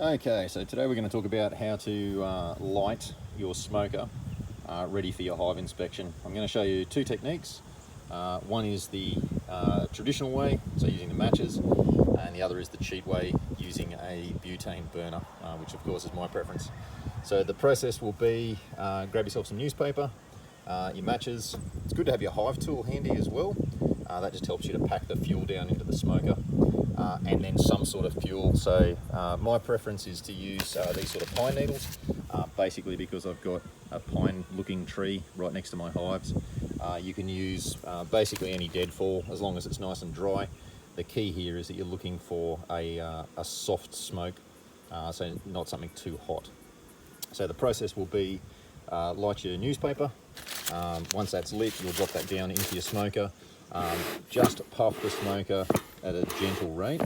Okay, so today we're going to talk about how to light your smoker ready for your hive inspection. I'm going to show you two techniques. One is the traditional way, so using the matches, and the other is the cheap way, using a butane burner, which of course is my preference. So the process will be, grab yourself some newspaper, your matches. It's good to have your hive tool handy as well. That just helps you to pack the fuel down into the smoker, and then some sort of fuel. So my preference is to use these sort of pine needles, basically because I've got a pine looking tree right next to my hives. You can use basically any deadfall as long as it's nice and dry. The key here is that you're looking for a soft smoke, so not something too hot. So the process will be light your newspaper. Once that's lit, you'll drop that down into your smoker. Just puff the smoker at a gentle rate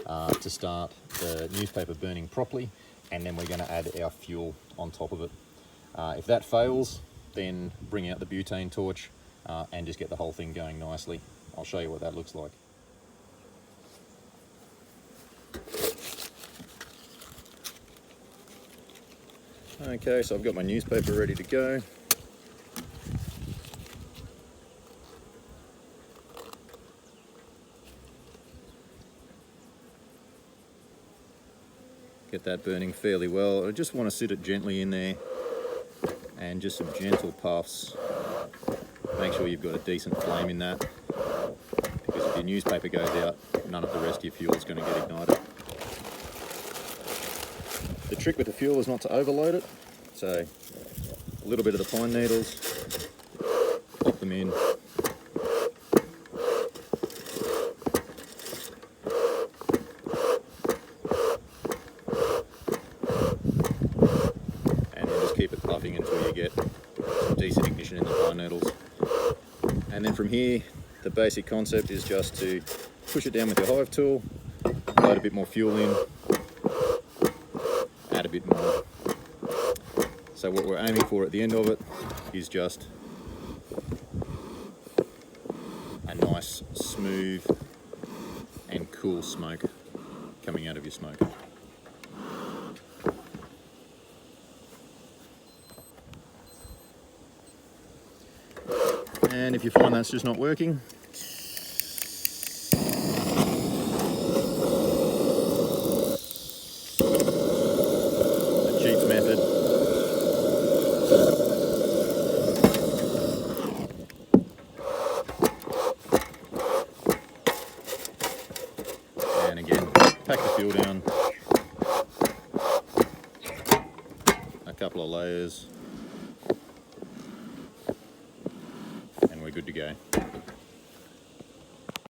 to start the newspaper burning properly, and then we're going to add our fuel on top of it. If that fails, then bring out the butane torch and just get the whole thing going nicely. I'll show you what that looks like. Okay, so I've got my newspaper ready to go. Get that burning fairly well. I just want to sit it gently in there, and just some gentle puffs. Make sure you've got a decent flame in that, because if your newspaper goes out, none of the rest of your fuel is going to get ignited. The trick with the fuel is not to overload it, so a little bit of the pine needles, pop them in. Keep it puffing until you get some decent ignition in the pine needles. And then from here, the basic concept is just to push it down with your hive tool, load a bit more fuel in, add a bit more. So what we're aiming for at the end of it is just a nice, smooth and cool smoke coming out of your smoker. And if you find that's just not working, the cheap method, and again, pack the fuel down, a couple of layers, and we're good to go.